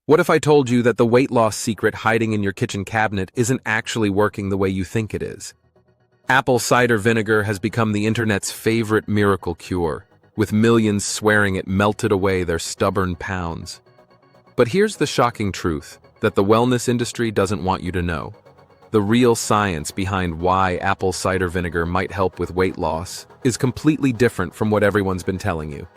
What if I told you that the weight loss secret hiding in your kitchen cabinet isn't actually working the way you think it is? Apple cider vinegar has become the internet's favorite miracle cure, with millions swearing it melted away their stubborn pounds. But here's the shocking truth that the wellness industry doesn't want you to know. The real science behind why apple cider vinegar might help with weight loss is completely different from what everyone's been telling you.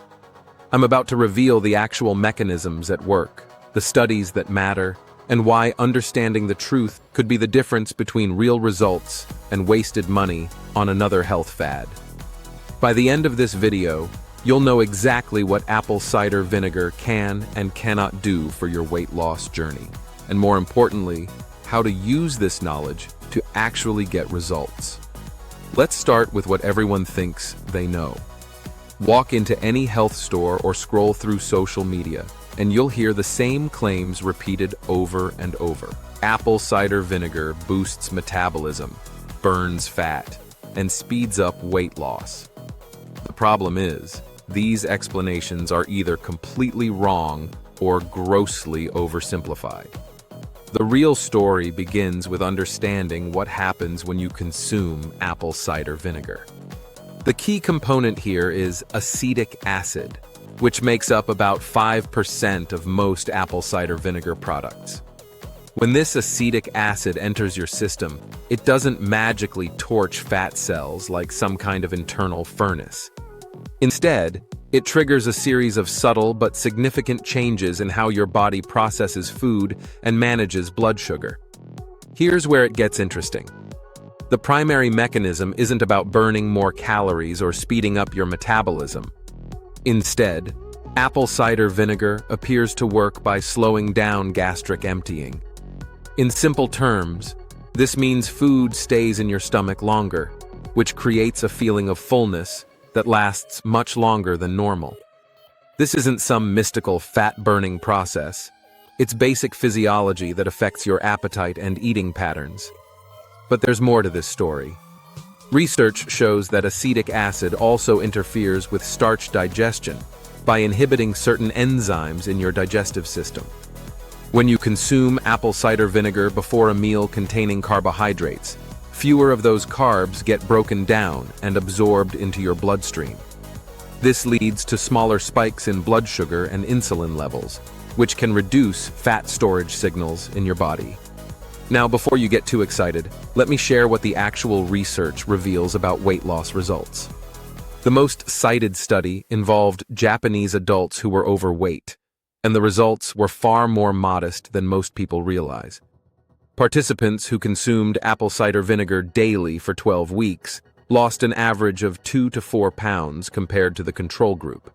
I'm about to reveal the actual mechanisms at work, the studies that matter, and why understanding the truth could be the difference between real results and wasted money on another health fad. By the end of this video, you'll know exactly what apple cider vinegar can and cannot do for your weight loss journey, and more importantly, how to use this knowledge to actually get results. Let's start with what everyone thinks they know. Walk into any health store or scroll through social media, and you'll hear the same claims repeated over and over. Apple cider vinegar boosts metabolism, burns fat, and speeds up weight loss. The problem is, these explanations are either completely wrong or grossly oversimplified. The real story begins with understanding what happens when you consume apple cider vinegar. The key component here is acetic acid, which makes up about 5% of most apple cider vinegar products. When this acetic acid enters your system, it doesn't magically torch fat cells like some kind of internal furnace. Instead, it triggers a series of subtle but significant changes in how your body processes food and manages blood sugar. Here's where it gets interesting. The primary mechanism isn't about burning more calories or speeding up your metabolism. Instead, apple cider vinegar appears to work by slowing down gastric emptying. In simple terms, this means food stays in your stomach longer, which creates a feeling of fullness that lasts much longer than normal. This isn't some mystical fat-burning process. It's basic physiology that affects your appetite and eating patterns. But there's more to this story. Research shows that acetic acid also interferes with starch digestion by inhibiting certain enzymes in your digestive system. When you consume apple cider vinegar before a meal containing carbohydrates, fewer of those carbs get broken down and absorbed into your bloodstream. This leads to smaller spikes in blood sugar and insulin levels, which can reduce fat storage signals in your body. Now, before you get too excited, let me share what the actual research reveals about weight loss results. The most cited study involved Japanese adults who were overweight, and the results were far more modest than most people realize. Participants who consumed apple cider vinegar daily for 12 weeks lost an average of 2 to 4 pounds compared to the control group.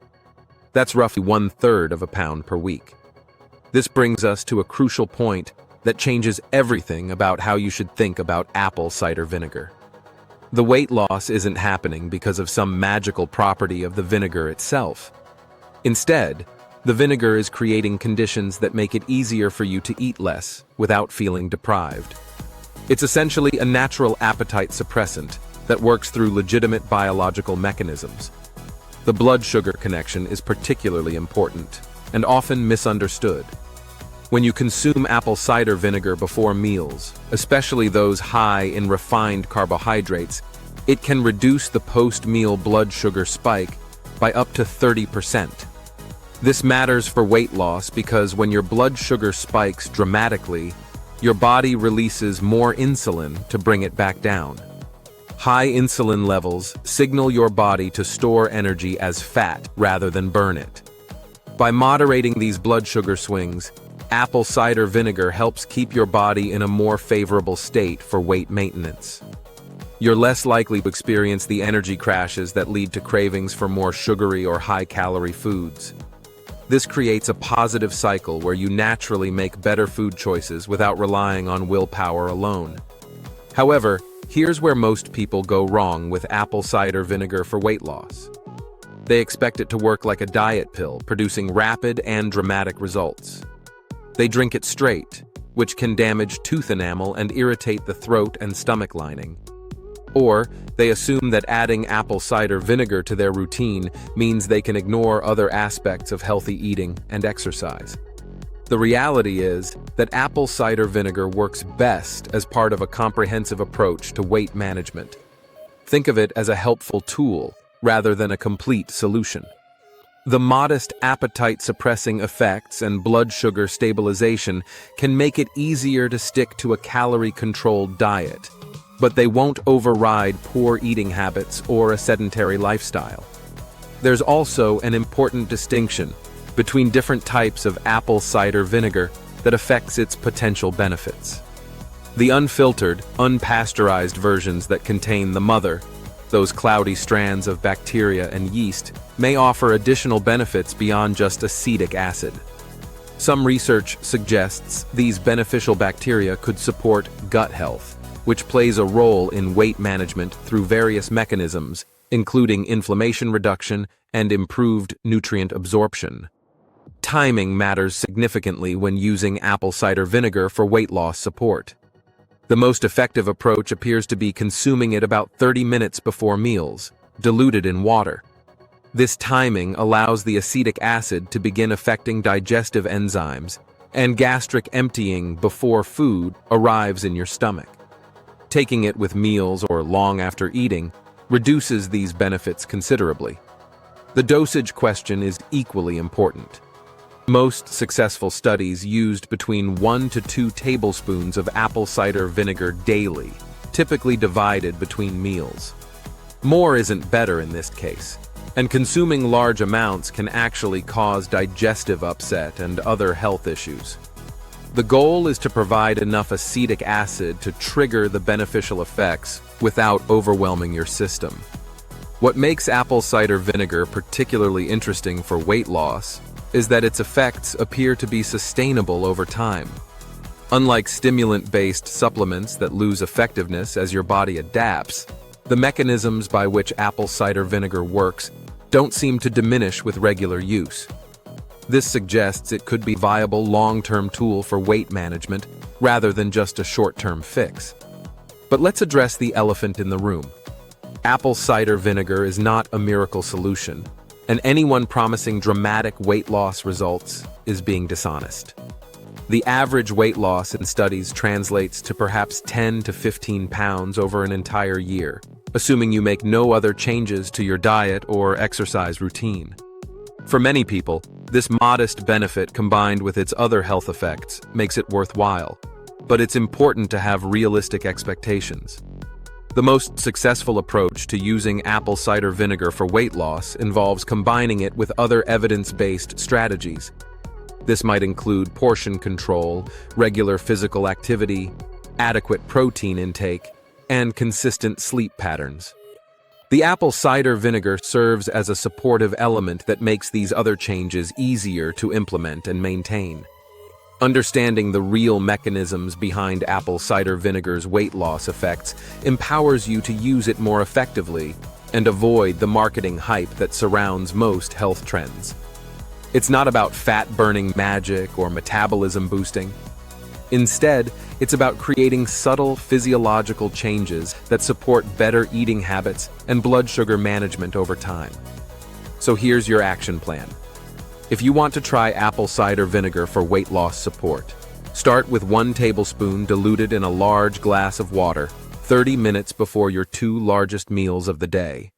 That's roughly 1/3 of a pound per week. This brings us to a crucial point that changes everything about how you should think about apple cider vinegar. The weight loss isn't happening because of some magical property of the vinegar itself. Instead, the vinegar is creating conditions that make it easier for you to eat less without feeling deprived. It's essentially a natural appetite suppressant that works through legitimate biological mechanisms. The blood sugar connection is particularly important and often misunderstood. When you consume apple cider vinegar before meals, especially those high in refined carbohydrates, it can reduce the post-meal blood sugar spike by up to 30%. This matters for weight loss because when your blood sugar spikes dramatically, your body releases more insulin to bring it back down. High insulin levels signal your body to store energy as fat rather than burn it. By moderating these blood sugar swings, apple cider vinegar helps keep your body in a more favorable state for weight maintenance. You're less likely to experience the energy crashes that lead to cravings for more sugary or high-calorie foods. This creates a positive cycle where you naturally make better food choices without relying on willpower alone. However, here's where most people go wrong with apple cider vinegar for weight loss. They expect it to work like a diet pill, producing rapid and dramatic results. They drink it straight, which can damage tooth enamel and irritate the throat and stomach lining. Or they assume that adding apple cider vinegar to their routine means they can ignore other aspects of healthy eating and exercise. The reality is that apple cider vinegar works best as part of a comprehensive approach to weight management. Think of it as a helpful tool rather than a complete solution. The modest appetite-suppressing effects and blood sugar stabilization can make it easier to stick to a calorie-controlled diet, but they won't override poor eating habits or a sedentary lifestyle. There's also an important distinction between different types of apple cider vinegar that affects its potential benefits. The unfiltered, unpasteurized versions that contain the mother, those cloudy strands of bacteria and yeast, may offer additional benefits beyond just acetic acid. Some research suggests these beneficial bacteria could support gut health, which plays a role in weight management through various mechanisms, including inflammation reduction and improved nutrient absorption. Timing matters significantly when using apple cider vinegar for weight loss support. The most effective approach appears to be consuming it about 30 minutes before meals, diluted in water. This timing allows the acetic acid to begin affecting digestive enzymes and gastric emptying before food arrives in your stomach. Taking it with meals or long after eating reduces these benefits considerably. The dosage question is equally important. Most successful studies used between 1 to 2 tablespoons of apple cider vinegar daily, typically divided between meals. More isn't better in this case, and consuming large amounts can actually cause digestive upset and other health issues. The goal is to provide enough acetic acid to trigger the beneficial effects without overwhelming your system. What makes apple cider vinegar particularly interesting for weight loss is that its effects appear to be sustainable over time. Unlike stimulant-based supplements that lose effectiveness as your body adapts, the mechanisms by which apple cider vinegar works don't seem to diminish with regular use. This suggests it could be a viable long-term tool for weight management rather than just a short-term fix. But let's address the elephant in the room. Apple cider vinegar is not a miracle solution, and anyone promising dramatic weight loss results is being dishonest. The average weight loss in studies translates to perhaps 10 to 15 pounds over an entire year, assuming you make no other changes to your diet or exercise routine. For many people, this modest benefit combined with its other health effects makes it worthwhile, but it's important to have realistic expectations. The most successful approach to using apple cider vinegar for weight loss involves combining it with other evidence-based strategies. This might include portion control, regular physical activity, adequate protein intake, and consistent sleep patterns. The apple cider vinegar serves as a supportive element that makes these other changes easier to implement and maintain. Understanding the real mechanisms behind apple cider vinegar's weight loss effects empowers you to use it more effectively and avoid the marketing hype that surrounds most health trends. It's not about fat-burning magic or metabolism boosting. Instead, it's about creating subtle physiological changes that support better eating habits and blood sugar management over time. So here's your action plan. If you want to try apple cider vinegar for weight loss support, start with 1 tablespoon diluted in a large glass of water 30 minutes before your 2 largest meals of the day.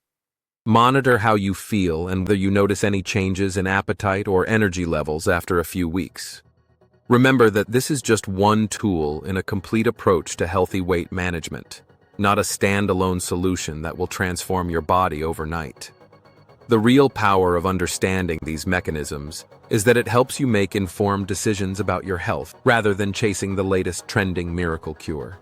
Monitor how you feel and whether you notice any changes in appetite or energy levels after a few weeks. Remember that this is just one tool in a complete approach to healthy weight management, not a standalone solution that will transform your body overnight. The real power of understanding these mechanisms is that it helps you make informed decisions about your health rather than chasing the latest trending miracle cure.